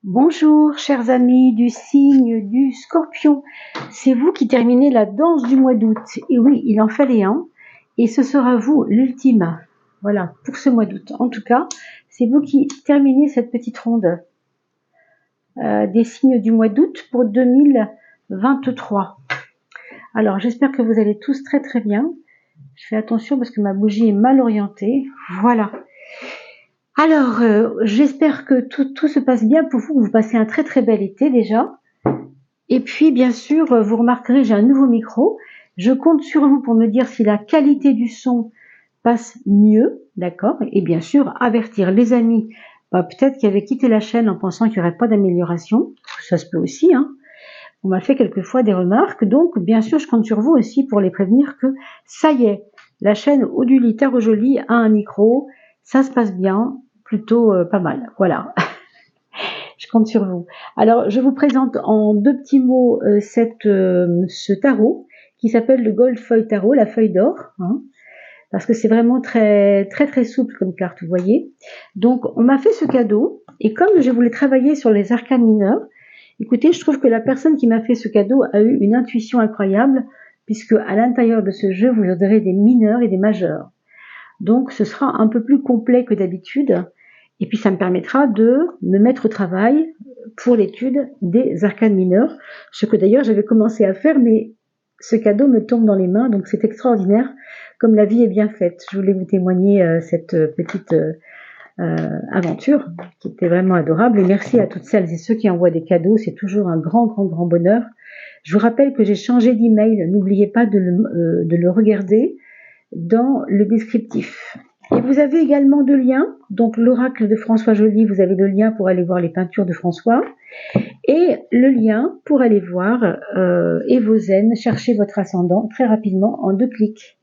Bonjour, chers amis du signe du Scorpion. C'est vous qui terminez la danse du mois d'août. Et oui, il en fallait un. Et ce sera vous l'ultime. Voilà, pour ce mois d'août. En tout cas, c'est vous qui terminez cette petite ronde des signes du mois d'août pour 2023. Alors, j'espère que vous allez tous très très bien. Je fais attention parce que ma bougie est mal orientée. Voilà. Alors, j'espère que tout se passe bien pour vous, que vous passez un très très bel été déjà. Et puis, bien sûr, vous remarquerez, j'ai un nouveau micro. Je compte sur vous pour me dire si la qualité du son passe mieux, d'accord? Et bien sûr, avertir les amis, peut-être qui avaient quitté la chaîne en pensant qu'il n'y aurait pas d'amélioration. Ça se peut aussi, hein. On m'a fait quelquefois des remarques, donc bien sûr, je compte sur vous aussi pour les prévenir que ça y est, la chaîne Oduli Tarot Jolie a un micro, ça se passe bien, plutôt pas mal, voilà. Je compte sur vous. Alors, je vous présente en deux petits mots ce tarot qui s'appelle le Gold Foil Tarot, la feuille d'or, hein, parce que c'est vraiment très très très souple comme carte, vous voyez. Donc, on m'a fait ce cadeau et comme je voulais travailler sur les arcanes mineurs, écoutez, je trouve que la personne qui m'a fait ce cadeau a eu une intuition incroyable puisque à l'intérieur de ce jeu, vous aurez des mineurs et des majeurs. Donc, ce sera un peu plus complet que d'habitude. Et puis, ça me permettra de me mettre au travail pour l'étude des arcanes mineurs, ce que d'ailleurs j'avais commencé à faire, mais ce cadeau me tombe dans les mains, donc c'est extraordinaire, comme la vie est bien faite. Je voulais vous témoigner cette petite aventure qui était vraiment adorable, et merci à toutes celles et ceux qui envoient des cadeaux, c'est toujours un grand bonheur. Je vous rappelle que j'ai changé d'email, n'oubliez pas de le regarder dans le descriptif. Et vous avez également deux liens, donc l'oracle de François Joly, vous avez le lien pour aller voir les peintures de François, et le lien pour aller voir Evozen, chercher votre ascendant très rapidement en 2 clics.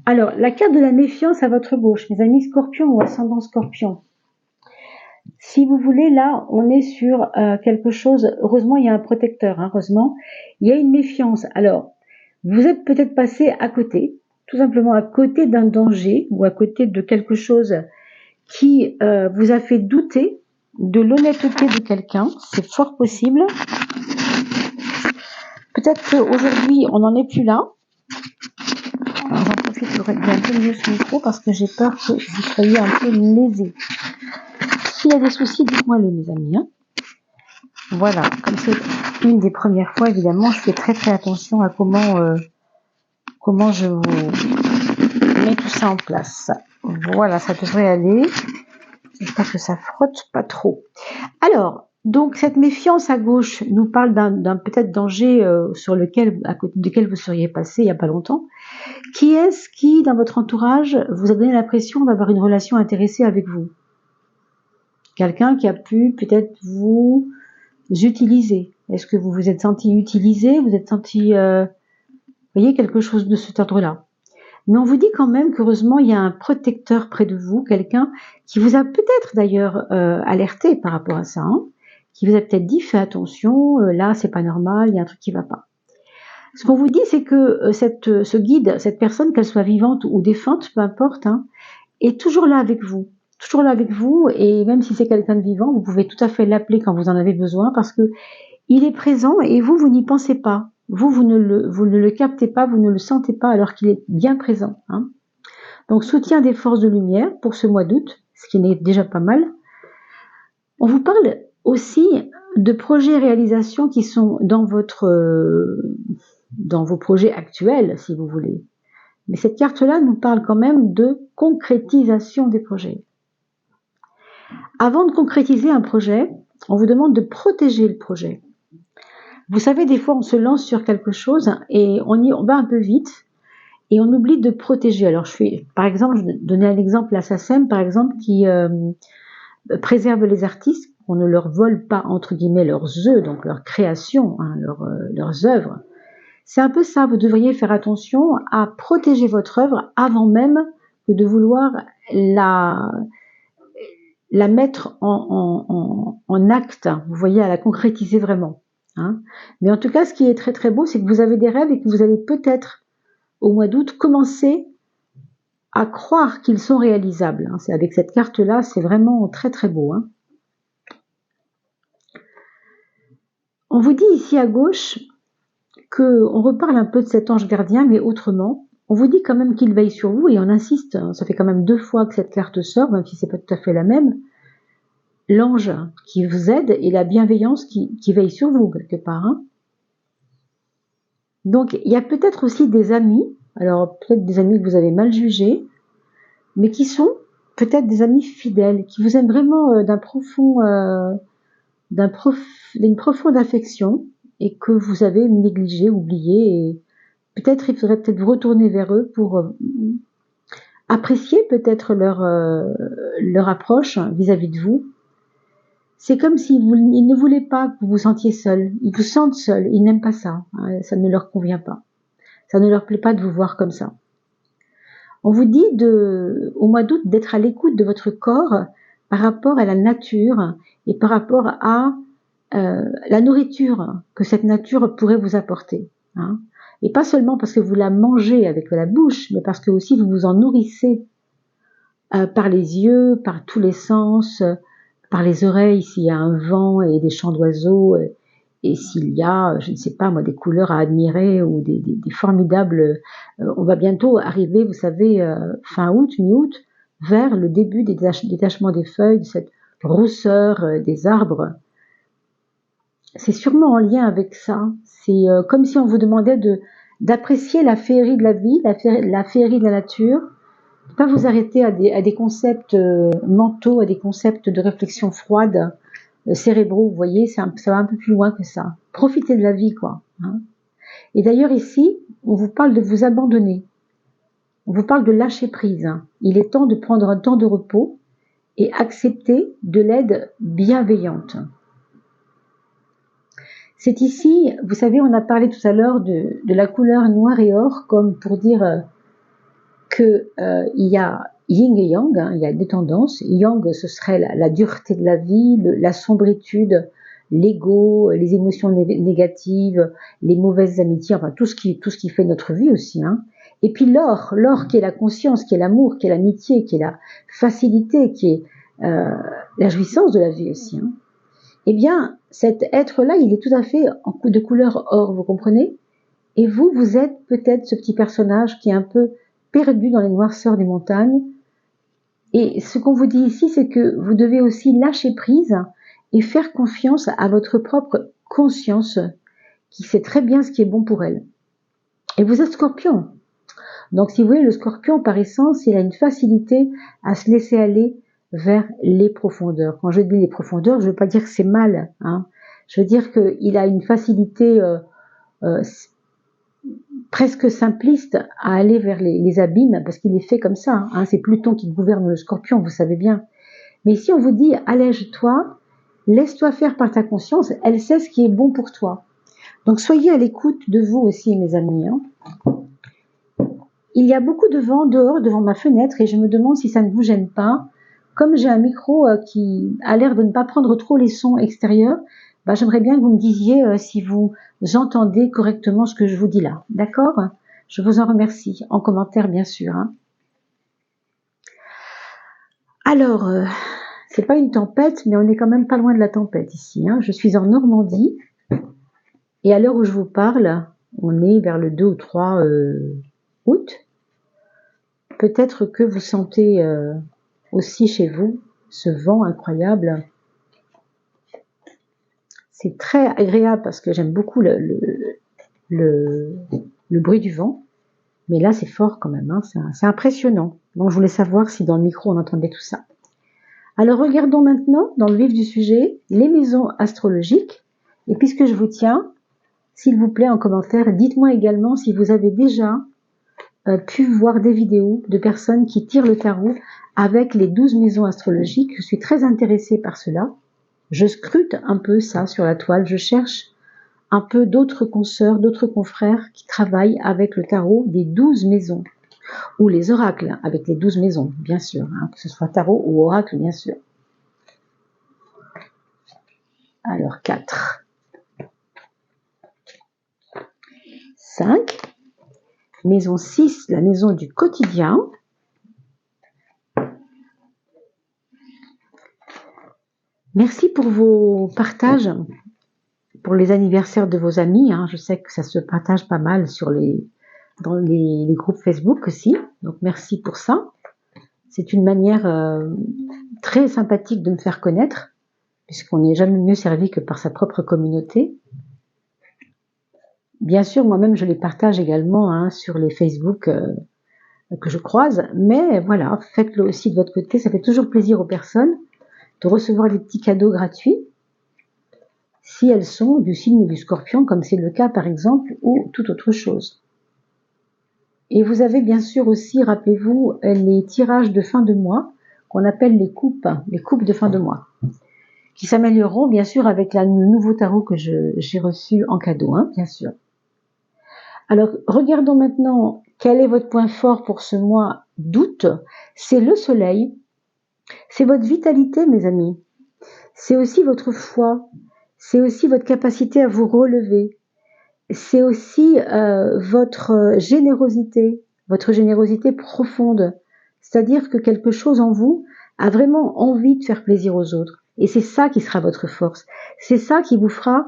Alors, la carte de la méfiance à votre gauche, mes amis Scorpion ou ascendant Scorpion. Si vous voulez, là, on est sur quelque chose, heureusement il y a un protecteur, hein, heureusement, il y a une méfiance. Alors, vous êtes peut-être passé à côté, tout simplement à côté d'un danger ou à côté de quelque chose qui vous a fait douter de l'honnêteté de quelqu'un, c'est fort possible. Peut-être qu'aujourd'hui, on n'en est plus là. Alors, j'en profite pour régler un peu mieux ce micro parce que j'ai peur que vous soyez un peu lésés. S'il y a des soucis, dites-moi-le, mes amis. Hein. Voilà, comme c'est une des premières fois, évidemment, je fais très attention à comment je vous mets tout ça en place. Voilà, ça devrait aller. J'espère que ça frotte pas trop. Alors, donc cette méfiance à gauche nous parle d'un peut-être danger à côté duquel vous seriez passé il n'y a pas longtemps. Qui est-ce qui, dans votre entourage, vous a donné l'impression d'avoir une relation intéressée avec vous? Quelqu'un qui a pu peut-être vous utiliser. Est-ce que vous vous êtes senti utilisé? Vous êtes senti, voyez, quelque chose de cet ordre-là. Mais on vous dit quand même qu'heureusement, il y a un protecteur près de vous, quelqu'un qui vous a peut-être d'ailleurs alerté par rapport à ça, hein, qui vous a peut-être dit, fais attention, là, c'est pas normal, il y a un truc qui va pas. Ce qu'on vous dit, c'est que ce guide, cette personne, qu'elle soit vivante ou défunte, peu importe, hein, est toujours là avec vous. Toujours là avec vous, et même si c'est quelqu'un de vivant, vous pouvez tout à fait l'appeler quand vous en avez besoin, parce que il est présent et vous n'y pensez pas. Vous ne le captez pas, vous ne le sentez pas alors qu'il est bien présent. Hein. Donc, soutien des forces de lumière pour ce mois d'août, ce qui n'est déjà pas mal. On vous parle aussi de projets et réalisations qui sont dans vos projets actuels, si vous voulez. Mais cette carte-là nous parle quand même de concrétisation des projets. Avant de concrétiser un projet, on vous demande de protéger le projet. Vous savez, des fois, on se lance sur quelque chose et on va un peu vite et on oublie de protéger. Alors, par exemple, je vais donner un exemple, la SACEM, par exemple, qui préserve les artistes, qu'on ne leur vole pas, entre guillemets, leurs œufs, donc leurs créations, hein, leurs œuvres. C'est un peu ça, vous devriez faire attention à protéger votre œuvre avant même que de vouloir la mettre en acte, vous voyez, à la concrétiser vraiment. Hein. Mais en tout cas, ce qui est très beau, c'est que vous avez des rêves et que vous allez peut-être, au mois d'août, commencer à croire qu'ils sont réalisables. Hein. Avec cette carte-là, c'est vraiment très beau. Hein. On vous dit ici à gauche qu'on reparle un peu de cet ange gardien, mais autrement. On vous dit quand même qu'il veille sur vous, et on insiste, ça fait quand même 2 fois que cette carte sort, même si c'est pas tout à fait la même. L'ange qui vous aide et la bienveillance qui veille sur vous, quelque part. Hein. Donc, il y a peut-être aussi des amis, alors peut-être des amis que vous avez mal jugés, mais qui sont peut-être des amis fidèles, qui vous aiment vraiment d'une profonde affection, et que vous avez négligé, oublié, et peut-être il faudrait peut-être vous retourner vers eux pour apprécier peut-être leur approche vis-à-vis de vous. C'est comme s'ils ne voulaient pas que vous vous sentiez seul. Ils vous sentent seul. Ils n'aiment pas ça. Ça ne leur convient pas. Ça ne leur plaît pas de vous voir comme ça. On vous dit au mois d'août d'être à l'écoute de votre corps par rapport à la nature et par rapport à la nourriture que cette nature pourrait vous apporter. Hein. Et pas seulement parce que vous la mangez avec la bouche, mais parce que aussi vous vous en nourrissez par les yeux, par tous les sens, par les oreilles s'il y a un vent et des chants d'oiseaux, et s'il y a, je ne sais pas moi, des couleurs à admirer ou des formidables... on va bientôt arriver, vous savez, fin août, mi-août, vers le début des détachements des feuilles, de cette rousseur des arbres. C'est sûrement en lien avec ça. C'est comme si on vous demandait d'apprécier la féerie de la vie, la féerie de la nature, ne pas vous arrêter à des concepts mentaux, à des concepts de réflexion froide, cérébraux, vous voyez, ça va un peu plus loin que ça. Profitez de la vie, quoi. Hein. Et d'ailleurs ici, on vous parle de vous abandonner. On vous parle de lâcher prise. Il est temps de prendre un temps de repos et accepter de l'aide bienveillante. C'est ici, vous savez, on a parlé tout à l'heure de la couleur noir et or, comme pour dire que il y a yin et yang, hein, il y a deux tendances. Yang, ce serait la dureté de la vie, la sombritude, l'ego, les émotions négatives, les mauvaises amitiés, enfin tout ce qui fait notre vie aussi. Hein. Et puis l'or qui est la conscience, qui est l'amour, qui est l'amitié, qui est la facilité, qui est la jouissance de la vie aussi. Hein. Eh bien, cet être-là, il est tout à fait de couleur or, vous comprenez? Et vous êtes peut-être ce petit personnage qui est un peu perdu dans les noirceurs des montagnes. Et ce qu'on vous dit ici, c'est que vous devez aussi lâcher prise et faire confiance à votre propre conscience qui sait très bien ce qui est bon pour elle. Et vous êtes Scorpion. Donc si vous voyez, le Scorpion, par essence, il a une facilité à se laisser aller vers les profondeurs. Quand je dis les profondeurs, je ne veux pas dire que c'est mal. Hein. Je veux dire qu'il a une facilité presque simpliste à aller vers les abîmes, parce qu'il est fait comme ça. Hein. C'est Pluton qui gouverne le Scorpion, vous savez bien. Mais si on vous dit, allège-toi, laisse-toi faire par ta conscience, elle sait ce qui est bon pour toi. Donc soyez à l'écoute de vous aussi, mes amis. Hein. Il y a beaucoup de vent dehors, devant ma fenêtre, et je me demande si ça ne vous gêne pas. Comme j'ai un micro qui a l'air de ne pas prendre trop les sons extérieurs, j'aimerais bien que vous me disiez si vous entendez correctement ce que je vous dis là. D'accord? Je vous en remercie. En commentaire, bien sûr. Hein. Alors, c'est pas une tempête, mais on est quand même pas loin de la tempête ici. Hein. Je suis en Normandie, et à l'heure où je vous parle, on est vers le 2 ou 3 août. Peut-être que vous sentez aussi chez vous ce vent incroyable. C'est très agréable parce que j'aime beaucoup le bruit du vent. Mais là, c'est fort quand même. Hein. C'est impressionnant. Donc, je voulais savoir si dans le micro, on entendait tout ça. Alors, regardons maintenant, dans le vif du sujet, les maisons astrologiques. Et puisque je vous tiens, s'il vous plaît, en commentaire, dites-moi également si vous avez déjà pu voir des vidéos de personnes qui tirent le tarot avec les 12 maisons astrologiques. Je suis très intéressée par cela. Je scrute un peu ça sur la toile. Je cherche un peu d'autres consoeurs, d'autres confrères qui travaillent avec le tarot des 12 maisons. Ou les oracles avec les 12 maisons, bien sûr. Hein, que ce soit tarot ou oracle, bien sûr. Alors, 4. 5. Maison 6, la maison du quotidien. Merci pour vos partages. pour les anniversaires de vos amis, hein, je sais que ça se partage pas mal dans les groupes Facebook aussi, donc merci pour ça. C'est une manière très sympathique de me faire connaître, puisqu'on n'est jamais mieux servi que par sa propre communauté. Bien sûr, moi-même, je les partage également hein, sur les Facebook que je croise, mais voilà, faites-le aussi de votre côté, ça fait toujours plaisir aux personnes de recevoir des petits cadeaux gratuits, si elles sont du signe du Scorpion, comme c'est le cas par exemple, ou toute autre chose. Et vous avez bien sûr aussi, rappelez-vous, les tirages de fin de mois, qu'on appelle les coupes de fin de mois, qui s'amélioreront bien sûr avec le nouveau tarot que j'ai reçu en cadeau, hein, bien sûr. Alors, regardons maintenant quel est votre point fort pour ce mois d'août. C'est le soleil, c'est votre vitalité, mes amis. C'est aussi votre foi, c'est aussi votre capacité à vous relever. C'est aussi votre générosité profonde. C'est-à-dire que quelque chose en vous a vraiment envie de faire plaisir aux autres. Et c'est ça qui sera votre force. C'est ça qui vous fera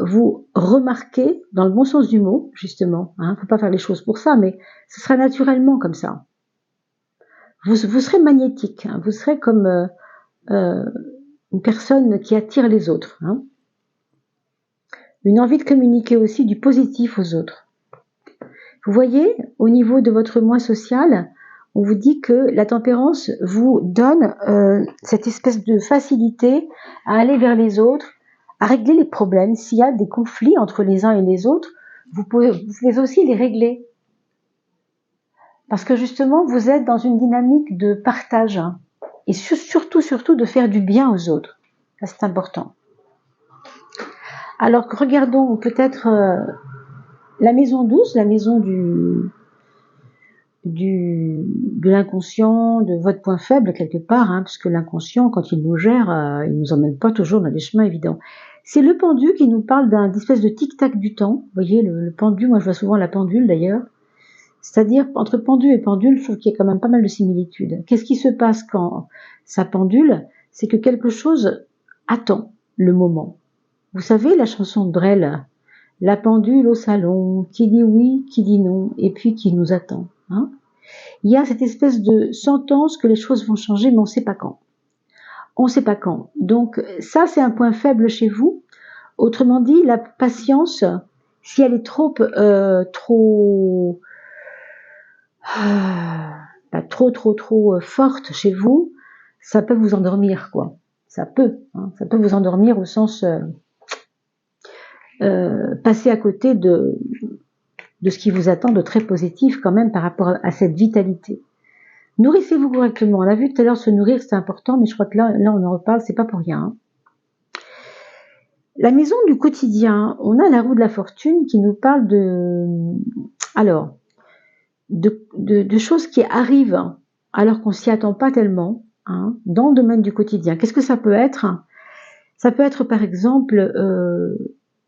vous remarquer, dans le bon sens du mot, justement. Hein, faut pas faire les choses pour ça, mais ce sera naturellement comme ça. Vous serez magnétique. Hein, vous serez comme une personne qui attire les autres. Hein. Une envie de communiquer aussi du positif aux autres. Vous voyez, au niveau de votre moi social, on vous dit que la tempérance vous donne cette espèce de facilité à aller vers les autres, à régler les problèmes. S'il y a des conflits entre les uns et les autres, vous pouvez aussi les régler. Parce que justement, vous êtes dans une dynamique de partage. Hein, et surtout de faire du bien aux autres. Ça, c'est important. Alors, regardons peut-être la maison douce, la maison de l'inconscient, de votre point faible quelque part, hein, parce que l'inconscient, quand il nous gère, il nous emmène pas toujours dans des chemins évidents. C'est le pendu qui nous parle d'une espèce de tic-tac du temps. Vous voyez, le pendu, moi je vois souvent la pendule d'ailleurs. C'est-à-dire, entre pendu et pendule, je trouve qu'il y a quand même pas mal de similitudes. Qu'est-ce qui se passe quand ça pendule? C'est que quelque chose attend le moment. Vous savez, la chanson de Brel, la pendule au salon, qui dit oui, qui dit non, et puis qui nous attend. Hein, il y a cette espèce de sentence que les choses vont changer, mais on ne sait pas quand. On ne sait pas quand. Donc ça, c'est un point faible chez vous. Autrement dit, la patience, si elle est trop forte chez vous, ça peut vous endormir, quoi. Ça peut vous endormir au sens passer à côté de ce qui vous attend de très positif quand même par rapport à cette vitalité. Nourrissez-vous correctement. On a vu tout à l'heure se nourrir, c'est important, mais je crois que là on en reparle, c'est pas pour rien. Hein. La maison du quotidien, on a la roue de la fortune qui nous parle de choses qui arrivent alors qu'on s'y attend pas tellement, hein, dans le domaine du quotidien. Qu'est-ce que ça peut être? Ça peut être par exemple,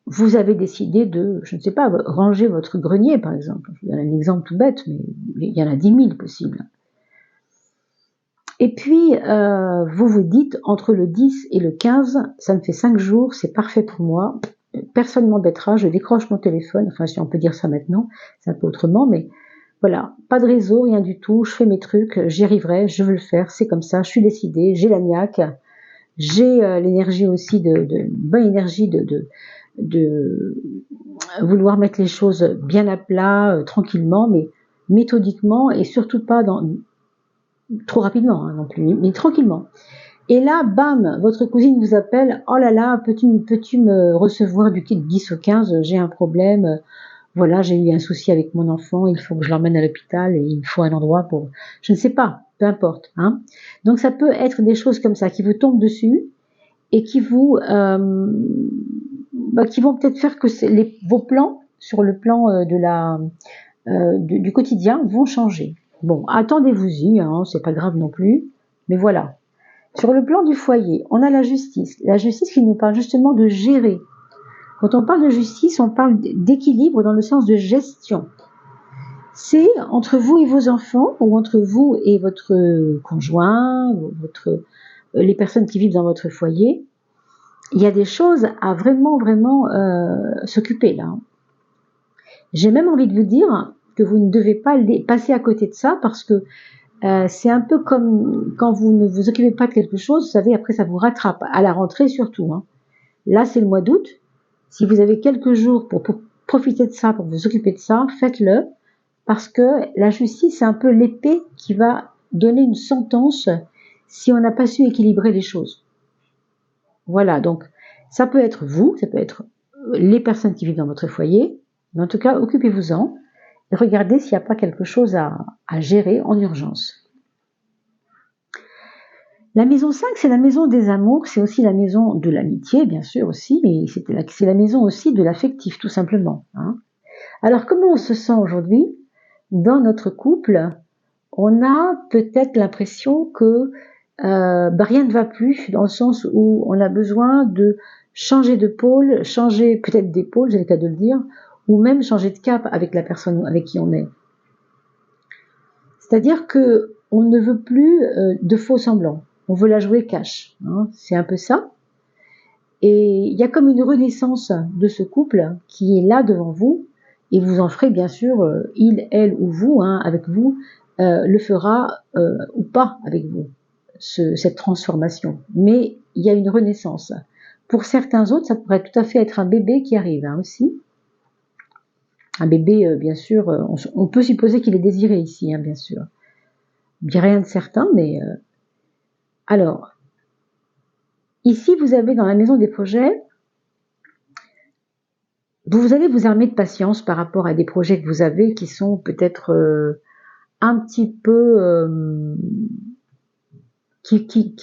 vous avez décidé de, je ne sais pas, ranger votre grenier par exemple. Il y a un exemple tout bête, mais il y en a 10 000 possibles. Et puis, vous vous dites, entre le 10 et le 15, ça me fait 5 jours, c'est parfait pour moi, personne ne m'embêtera, je décroche mon téléphone, enfin si on peut dire ça maintenant, c'est un peu autrement, mais voilà, pas de réseau, rien du tout, je fais mes trucs, j'y arriverai, je veux le faire, c'est comme ça, je suis décidée, j'ai la niaque, j'ai l'énergie aussi, bonne énergie de vouloir mettre les choses bien à plat, tranquillement, mais méthodiquement, et surtout pas trop rapidement hein, non plus, mais tranquillement. Et là, bam, votre cousine vous appelle, oh là là, peux-tu me recevoir du 10 au 15, j'ai un problème, voilà, j'ai eu un souci avec mon enfant, il faut que je l'emmène à l'hôpital et il me faut un endroit pour, je ne sais pas, peu importe. Hein. Donc ça peut être des choses comme ça qui vous tombent dessus et qui vont peut-être faire que vos plans sur le plan du quotidien vont changer. Bon, attendez-vous-y, hein, c'est pas grave non plus, mais voilà. Sur le plan du foyer, on a la justice qui nous parle justement de gérer. Quand on parle de justice, on parle d'équilibre dans le sens de gestion. C'est entre vous et vos enfants, ou entre vous et votre conjoint, les personnes qui vivent dans votre foyer, il y a des choses à vraiment s'occuper là. J'ai même envie de vous dire que vous ne devez pas passer à côté de ça parce que c'est un peu comme quand vous ne vous occupez pas de quelque chose, vous savez, après ça vous rattrape, à la rentrée surtout. Hein. Là, c'est le mois d'août. Si vous avez quelques jours pour profiter de ça, pour vous occuper de ça, faites-le parce que la justice, c'est un peu l'épée qui va donner une sentence si on n'a pas su équilibrer les choses. Voilà, donc ça peut être vous, ça peut être les personnes qui vivent dans votre foyer, mais en tout cas, occupez-vous-en et regardez s'il n'y a pas quelque chose à gérer en urgence. La maison 5, c'est la maison des amours, c'est aussi la maison de l'amitié, bien sûr aussi, mais c'est la maison aussi de l'affectif, tout simplement. Hein. Alors, comment on se sent aujourd'hui dans notre couple? On a peut-être l'impression que rien ne va plus, dans le sens où on a besoin de changer de pôle, changer peut-être d'épaule, j'ai le cas de le dire, ou même changer de cap avec la personne avec qui on est. C'est-à-dire que on ne veut plus de faux semblants. On veut la jouer cash. Hein, c'est un peu ça. Et il y a comme une renaissance de ce couple qui est là devant vous. Et vous en ferez bien sûr, il, elle ou vous, hein, avec vous, le fera ou pas avec vous, cette transformation. Mais il y a une renaissance. Pour certains autres, ça pourrait tout à fait être un bébé qui arrive hein, aussi. Un bébé, bien sûr, on peut supposer qu'il est désiré ici, hein, bien sûr. Il n'y a rien de certain, mais... Alors, ici, vous avez dans la maison des projets, vous allez vous armer de patience par rapport à des projets que vous avez qui sont peut-être un petit peu... qui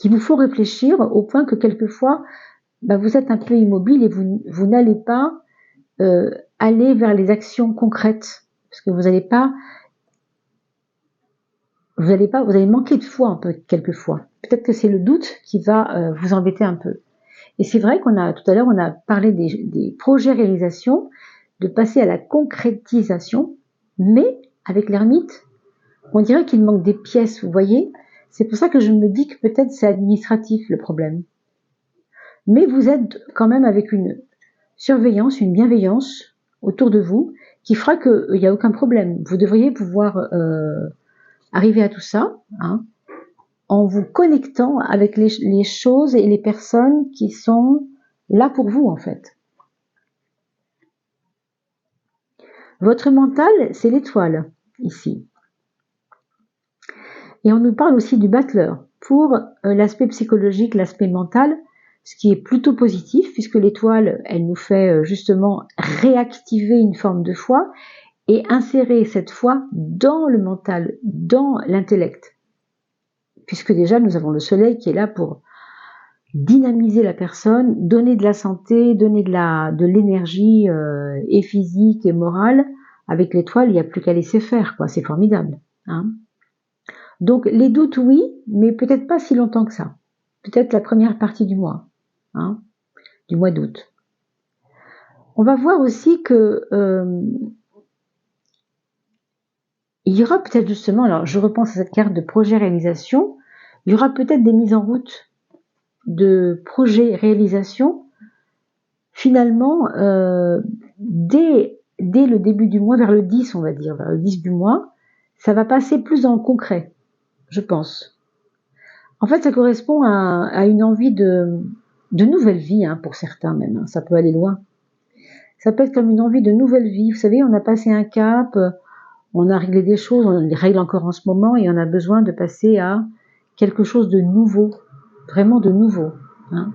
vous font réfléchir au point que quelquefois, vous êtes un peu immobile et vous n'allez pas aller vers les actions concrètes. Parce que vous allez manquer de foi un peu quelquefois. Peut-être que c'est le doute qui va vous embêter un peu. Et c'est vrai tout à l'heure, on a parlé des projets réalisation, de passer à la concrétisation, mais avec l'ermite, on dirait qu'il manque des pièces, vous voyez. C'est pour ça que je me dis que peut-être c'est administratif le problème. Mais vous êtes quand même avec une surveillance, une bienveillance autour de vous qui fera qu'il n'y a aucun problème. Vous devriez pouvoir arriver à tout ça, hein, en vous connectant avec les choses et les personnes qui sont là pour vous, en fait. Votre mental, c'est l'étoile, ici. Et on nous parle aussi du battleur pour l'aspect psychologique, l'aspect mental, ce qui est plutôt positif, puisque l'étoile, elle nous fait justement réactiver une forme de foi et insérer cette foi dans le mental, dans l'intellect. Puisque déjà, nous avons le soleil qui est là pour dynamiser la personne, donner de la santé, donner de l'énergie et physique et morale. Avec l'étoile, il n'y a plus qu'à laisser faire, quoi. C'est formidable. Hein. Donc les doutes, oui, mais peut-être pas si longtemps que ça. Peut-être la première partie du mois, hein, du mois d'août. On va voir aussi que il y aura peut-être justement, alors je repense à cette carte de projet réalisation, il y aura peut-être des mises en route de projets réalisation, finalement, dès le début du mois, vers le 10, on va dire, vers le 10 du mois, ça va passer plus dans le concret, je pense. En fait, ça correspond à une envie de nouvelle vie, hein, pour certains même, hein, ça peut aller loin. Ça peut être comme une envie de nouvelle vie. Vous savez, on a passé un cap, on a réglé des choses, on les règle encore en ce moment, et on a besoin de passer à quelque chose de nouveau, vraiment de nouveau. Hein.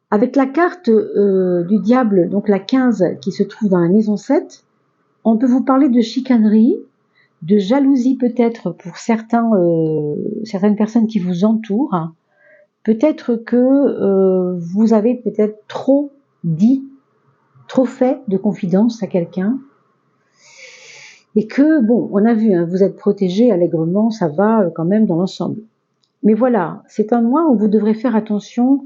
Avec la carte du diable, donc la 15, qui se trouve dans la maison 7, on peut vous parler de chicanerie, de jalousie peut-être pour certaines personnes qui vous entourent. Peut-être que vous avez peut-être trop dit, trop fait de confidence à quelqu'un. Et que, bon, on a vu, hein, vous êtes protégé allègrement, ça va quand même dans l'ensemble. Mais voilà, c'est un mois où vous devrez faire attention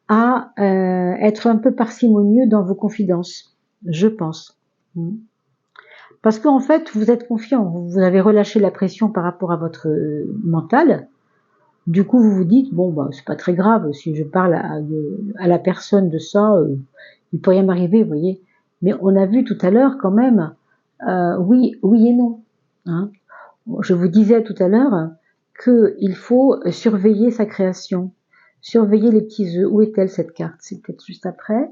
à être un peu parcimonieux dans vos confidences, je pense. Parce qu'en fait, vous êtes confiant, vous avez relâché la pression par rapport à votre mental. Du coup, vous vous dites, bon, bah, c'est pas très grave, si je parle à la personne de ça, il peut rien m'arriver, vous voyez. Mais on a vu tout à l'heure quand même, oui et non. Hein. Je vous disais tout à l'heure qu'il faut surveiller sa création, surveiller les petits œufs. Où est-elle cette carte? C'est peut-être juste après.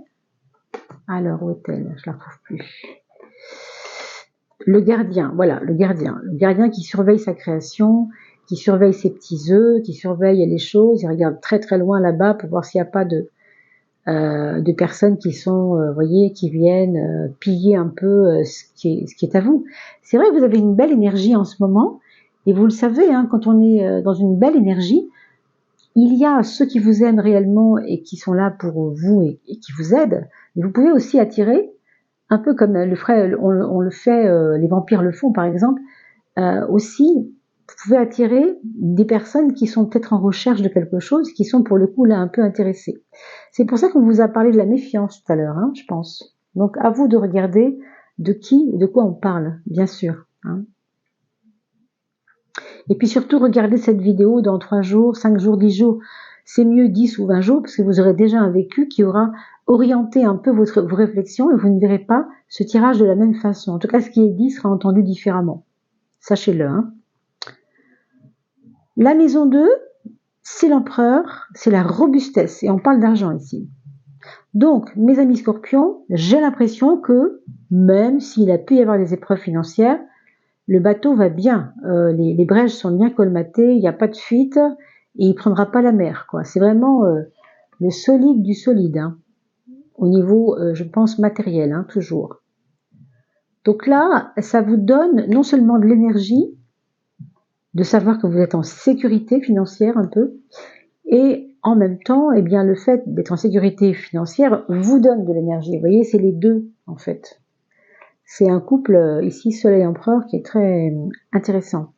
Alors, où est-elle? Je la retrouve plus. Le gardien, voilà, le gardien qui surveille sa création, qui surveille ses petits œufs, qui surveille les choses, il regarde très très loin là-bas pour voir s'il n'y a pas de personnes qui sont, voyez, qui viennent piller un peu ce qui est à vous. C'est vrai que vous avez une belle énergie en ce moment, et vous le savez, hein, quand on est dans une belle énergie, il y a ceux qui vous aiment réellement et qui sont là pour vous et qui vous aident, mais vous pouvez aussi attirer un peu comme on le fait, les vampires le font par exemple, aussi, vous pouvez attirer des personnes qui sont peut-être en recherche de quelque chose, qui sont pour le coup là un peu intéressées. C'est pour ça qu'on vous a parlé de la méfiance tout à l'heure, hein, je pense. Donc à vous de regarder de qui et de quoi on parle, bien sûr. Hein. Et puis surtout, regardez cette vidéo dans 3 jours, 5 jours, 10 jours. C'est mieux 10 ou 20 jours, parce que vous aurez déjà un vécu qui aura orienté un peu vos réflexions et vous ne verrez pas ce tirage de la même façon. En tout cas, ce qui est dit sera entendu différemment. Sachez-le. Hein. La maison 2, c'est l'empereur, c'est la robustesse. Et on parle d'argent ici. Donc, mes amis scorpions, j'ai l'impression que, même s'il a pu y avoir des épreuves financières, le bateau va bien, les brèches sont bien colmatées, il n'y a pas de fuite, et il ne prendra pas la mer. C'est vraiment le solide du solide, hein, au niveau, je pense, matériel, hein, toujours. Donc là, ça vous donne non seulement de l'énergie, de savoir que vous êtes en sécurité financière un peu, et en même temps, eh bien, le fait d'être en sécurité financière vous donne de l'énergie. Vous voyez, c'est les deux, en fait. C'est un couple, ici, Soleil-Empereur, qui est très intéressant.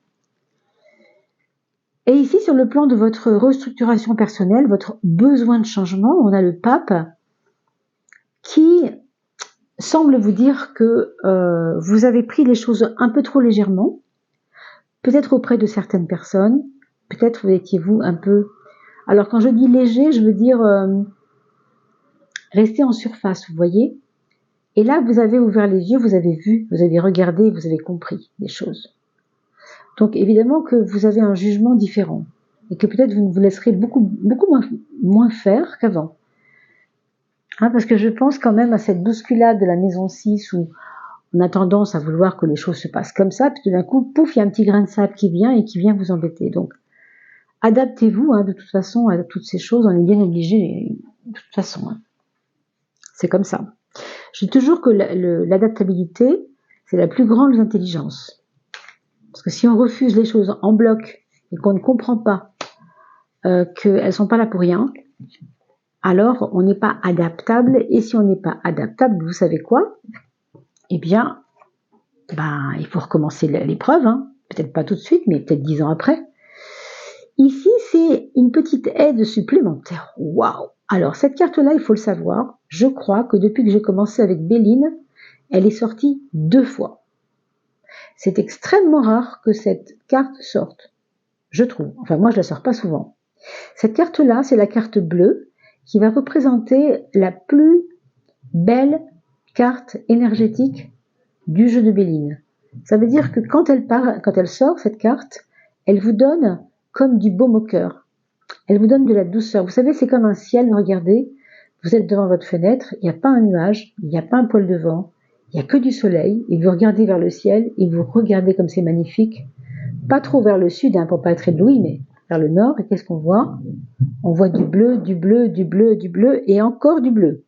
Et ici, sur le plan de votre restructuration personnelle, votre besoin de changement, on a le pape qui semble vous dire que vous avez pris les choses un peu trop légèrement, peut-être auprès de certaines personnes, peut-être vous étiez vous un peu... Alors quand je dis léger, je veux dire rester en surface, vous voyez. Et là, vous avez ouvert les yeux, vous avez vu, vous avez regardé, vous avez compris les choses. Donc évidemment que vous avez un jugement différent et que peut-être vous vous laisserez beaucoup moins faire qu'avant. Hein, parce que je pense quand même à cette bousculade de la maison 6 où on a tendance à vouloir que les choses se passent comme ça, puis tout d'un coup, pouf, il y a un petit grain de sable qui vient et qui vient vous embêter. Donc, adaptez-vous hein, de toute façon à toutes ces choses, on est bien obligé de toute façon. Hein. C'est comme ça. Je dis toujours que l'adaptabilité, c'est la plus grande intelligence. Parce que si on refuse les choses en bloc et qu'on ne comprend pas qu'elles ne sont pas là pour rien, alors on n'est pas adaptable. Et si on n'est pas adaptable, vous savez quoi? Eh bien, il faut recommencer l'épreuve. Hein. Peut-être pas tout de suite, mais peut-être 10 ans après. Ici, c'est une petite aide supplémentaire. Waouh! Alors, cette carte-là, il faut le savoir. Je crois que depuis que j'ai commencé avec Béline, elle est sortie 2 fois. C'est extrêmement rare que cette carte sorte, je trouve. Enfin, moi, je la sors pas souvent. Cette carte-là, c'est la carte bleue qui va représenter la plus belle carte énergétique du jeu de Béline. Ça veut dire que quand elle sort, cette carte, elle vous donne comme du baume au cœur. Elle vous donne de la douceur. Vous savez, c'est comme un ciel, regardez, vous êtes devant votre fenêtre, il n'y a pas un nuage, il n'y a pas un poil de vent, il n'y a que du soleil, et vous regardez vers le ciel, et vous regardez comme c'est magnifique. Pas trop vers le sud, hein, pour pas être ébloui, mais vers le nord, et qu'est-ce qu'on voit? On voit du bleu, du bleu, du bleu, du bleu, et encore du bleu.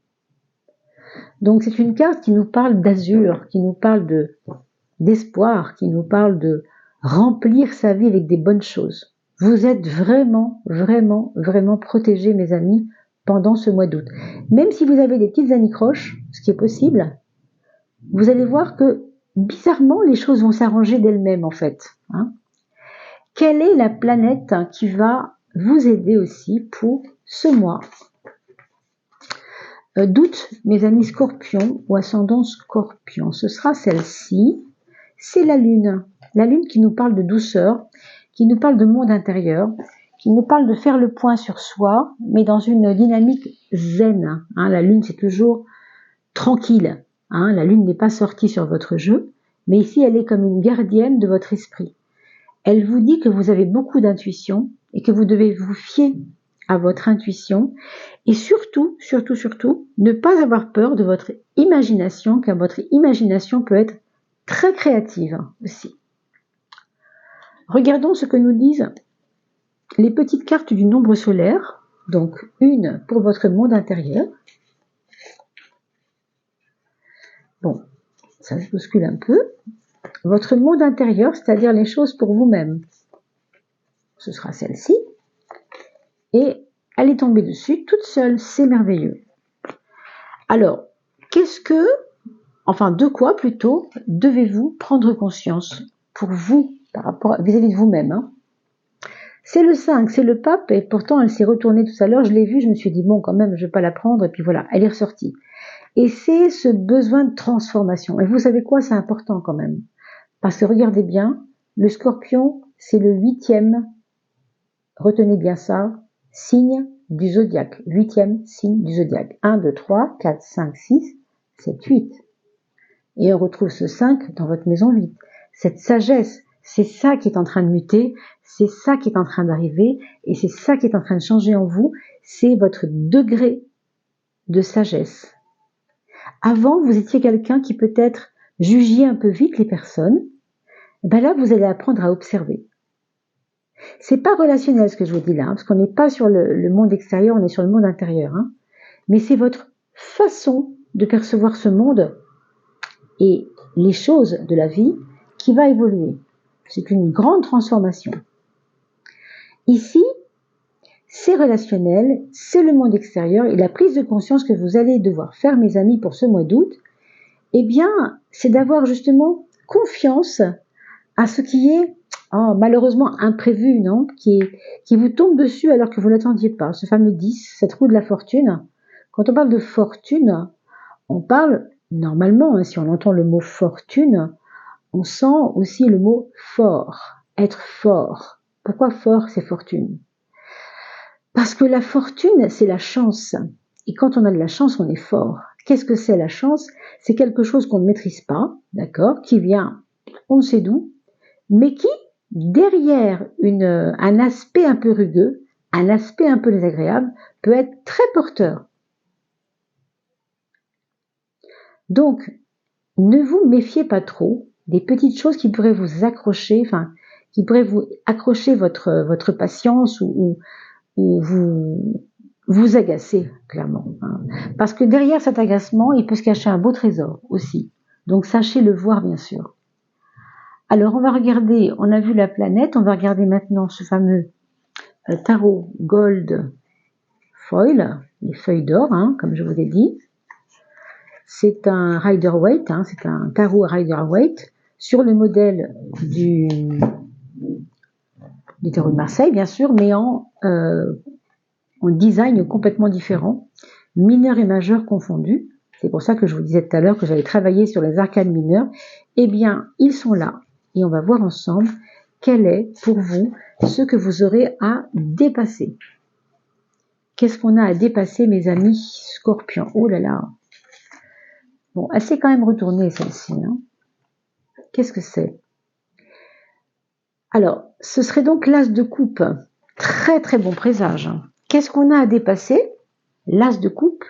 Donc c'est une carte qui nous parle d'azur, qui nous parle d'espoir, qui nous parle de remplir sa vie avec des bonnes choses. Vous êtes vraiment, vraiment, vraiment protégés, mes amis, pendant ce mois d'août. Même si vous avez des petites anicroches, ce qui est possible, vous allez voir que, bizarrement, les choses vont s'arranger d'elles-mêmes, en fait. Hein. Quelle est la planète qui va vous aider aussi pour ce mois d'août, mes amis scorpions ou ascendant scorpion? Ce sera celle-ci. c'est la lune qui nous parle de douceur, qui nous parle de monde intérieur, qui nous parle de faire le point sur soi, mais dans une dynamique zen. La lune, c'est toujours tranquille. La lune n'est pas sortie sur votre jeu, mais ici, elle est comme une gardienne de votre esprit. Elle vous dit que vous avez beaucoup d'intuition et que vous devez vous fier à votre intuition et surtout, ne pas avoir peur de votre imagination, car votre imagination peut être très créative aussi. Regardons ce que nous disent les petites cartes du nombre solaire, donc une pour votre monde intérieur. Bon, ça se bouscule un peu. Votre monde intérieur, c'est-à-dire les choses pour vous-même. Ce sera celle-ci. Et elle est tombée dessus toute seule, c'est merveilleux. Alors, de quoi plutôt, devez-vous prendre conscience pour vous, par rapport vis-à-vis de vous-même. C'est le 5, c'est le pape, et pourtant elle s'est retournée tout à l'heure, je l'ai vue, je me suis dit, bon, quand même, je vais pas la prendre, et puis voilà, elle est ressortie. Et c'est ce besoin de transformation. Et vous savez quoi, c'est important quand même. Parce que regardez bien, le Scorpion, c'est le 8e, retenez bien ça, signe du zodiaque. 8e signe du zodiaque. 1, 2, 3, 4, 5, 6, 7, 8. Et on retrouve ce 5 dans votre maison 8. Cette sagesse, c'est ça qui est en train de muter, c'est ça qui est en train d'arriver, et c'est ça qui est en train de changer en vous, c'est votre degré de sagesse. Avant, vous étiez quelqu'un qui peut-être jugiez un peu vite les personnes. Là, vous allez apprendre à observer. C'est pas relationnel ce que je vous dis là, parce qu'on n'est pas sur le monde extérieur, on est sur le monde intérieur. Mais c'est votre façon de percevoir ce monde et les choses de la vie qui va évoluer. C'est une grande transformation. Ici, c'est relationnel, c'est le monde extérieur et la prise de conscience que vous allez devoir faire, mes amis, pour ce mois d'août, c'est d'avoir justement confiance à ce qui est malheureusement imprévu, non, qui vous tombe dessus alors que vous ne l'attendiez pas. Ce fameux 10, cette roue de la fortune. Quand on parle de fortune, on parle normalement, si on entend le mot fortune, on sent aussi le mot fort, être fort. Pourquoi fort, c'est fortune? Parce que la fortune, c'est la chance. Et quand on a de la chance, on est fort. Qu'est-ce que c'est la chance? C'est quelque chose qu'on ne maîtrise pas, d'accord, qui vient, on ne sait d'où, mais qui, derrière un aspect un peu rugueux, un aspect un peu désagréable, peut être très porteur. Donc, ne vous méfiez pas trop des petites choses qui pourraient vous accrocher, qui pourraient vous accrocher votre patience ou vous agacer, clairement. Parce que derrière cet agacement, il peut se cacher un beau trésor aussi. Donc, sachez le voir, bien sûr. Alors, on va regarder, on a vu la planète, on va regarder maintenant ce fameux tarot Gold Foil, les feuilles d'or, comme je vous ai dit. C'est un Rider-Waite, c'est un tarot Rider-Waite sur le modèle du tarot de Marseille, bien sûr, mais en design complètement différent, mineur et majeur confondus. C'est pour ça que je vous disais tout à l'heure que j'avais travaillé sur les arcanes mineurs. Eh bien, ils sont là. Et on va voir ensemble quel est pour vous ce que vous aurez à dépasser. Qu'est-ce qu'on a à dépasser, mes amis Scorpions? Oh là là. Bon, elle s'est quand même retournée, celle-ci. Qu'est-ce que c'est? Alors, ce serait donc l'as de coupe. Très très bon présage. Qu'est-ce qu'on a à dépasser? L'as de coupe.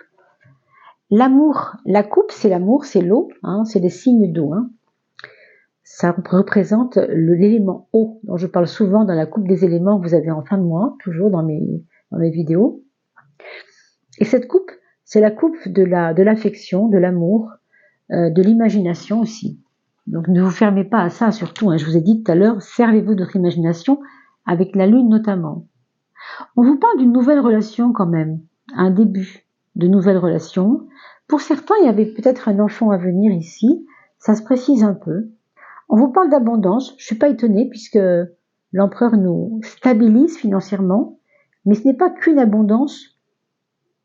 L'amour. La coupe, c'est l'amour, c'est l'eau. C'est des signes d'eau. Ça représente l'élément eau, dont je parle souvent dans la coupe des éléments que vous avez en fin de mois, toujours dans mes vidéos. Et cette coupe, c'est la coupe de l'affection, de l'amour, de l'imagination aussi. Donc ne vous fermez pas à ça surtout. Je vous ai dit tout à l'heure, servez-vous de votre imagination avec la lune notamment. On vous parle d'une nouvelle relation quand même, un début de nouvelle relation. Pour certains, il y avait peut-être un enfant à venir ici, ça se précise un peu. On vous parle d'abondance, je ne suis pas étonnée puisque l'empereur nous stabilise financièrement, mais ce n'est pas qu'une abondance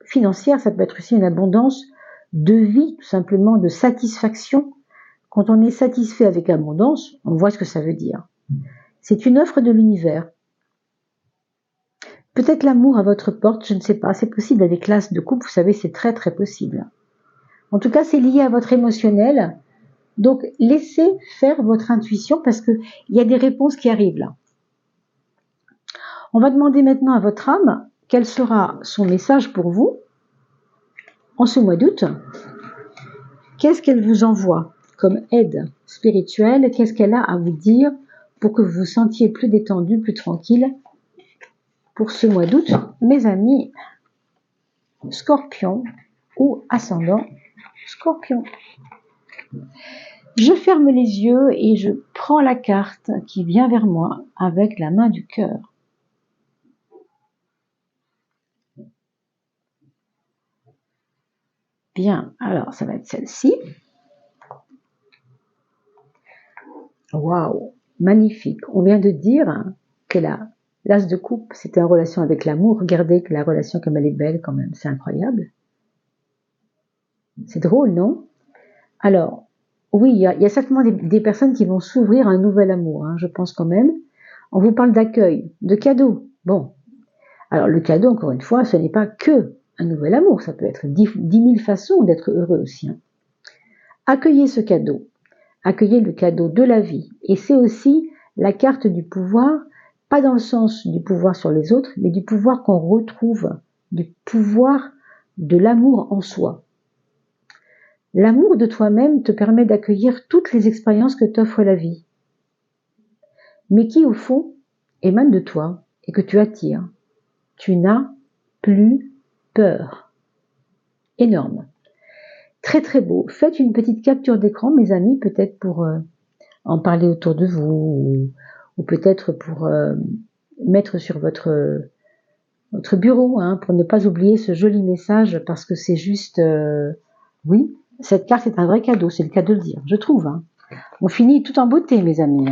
financière, ça peut être aussi une abondance de vie, tout simplement, de satisfaction Quand on est satisfait avec abondance, on voit ce que ça veut dire. C'est une offre de l'univers. Peut-être l'amour à votre porte, je ne sais pas, c'est possible avec l'as de coupe, vous savez, c'est très très possible. En tout cas, c'est lié à votre émotionnel, donc laissez faire votre intuition parce qu'il y a des réponses qui arrivent là. On va demander maintenant à votre âme quel sera son message pour vous en ce mois d'août. Qu'est-ce qu'elle vous envoie comme aide spirituelle? Qu'est-ce qu'elle a à vous dire pour que vous vous sentiez plus détendu, plus tranquille pour ce mois d'août, mes amis Scorpion ou ascendant Scorpion? Je ferme les yeux et je prends la carte qui vient vers moi avec la main du cœur. Bien, alors ça va être celle-ci. Waouh, magnifique. On vient de dire que l'as de coupe, c'était en relation avec l'amour. Regardez que la relation comme elle est belle quand même, c'est incroyable. C'est drôle, non? Alors, oui, il y a certainement des personnes qui vont s'ouvrir à un nouvel amour, je pense quand même. On vous parle d'accueil, de cadeau. Bon, alors le cadeau, encore une fois, ce n'est pas que un nouvel amour, ça peut être 10 000 façons d'être heureux aussi. Accueillez ce cadeau, accueillez le cadeau de la vie. Et c'est aussi la carte du pouvoir, pas dans le sens du pouvoir sur les autres, mais du pouvoir qu'on retrouve, du pouvoir de l'amour en soi. L'amour de toi-même te permet d'accueillir toutes les expériences que t'offre la vie, mais qui au fond émanent de toi et que tu attires. Tu n'as plus peur. Énorme. Très très beau. Faites une petite capture d'écran, mes amis, peut-être pour en parler autour de vous, ou peut-être pour mettre sur votre bureau, pour ne pas oublier ce joli message, parce que c'est juste, oui, cette carte est un vrai cadeau, c'est le cas de le dire, je trouve. On finit tout en beauté, mes amis.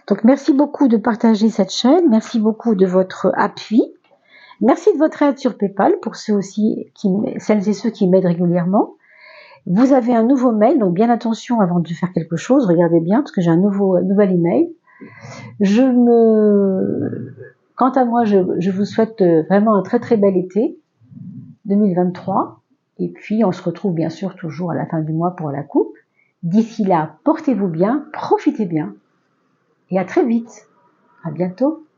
Donc merci beaucoup de partager cette chaîne, merci beaucoup de votre appui, merci de votre aide sur PayPal pour celles et ceux qui m'aident régulièrement. Vous avez un nouveau mail, donc bien attention avant de faire quelque chose, regardez bien parce que j'ai un nouvel email. Quant à moi, je vous souhaite vraiment un très très bel été 2023. Et puis on se retrouve bien sûr toujours à la fin du mois pour la coupe. D'ici là, portez-vous bien, profitez bien et à très vite. À bientôt.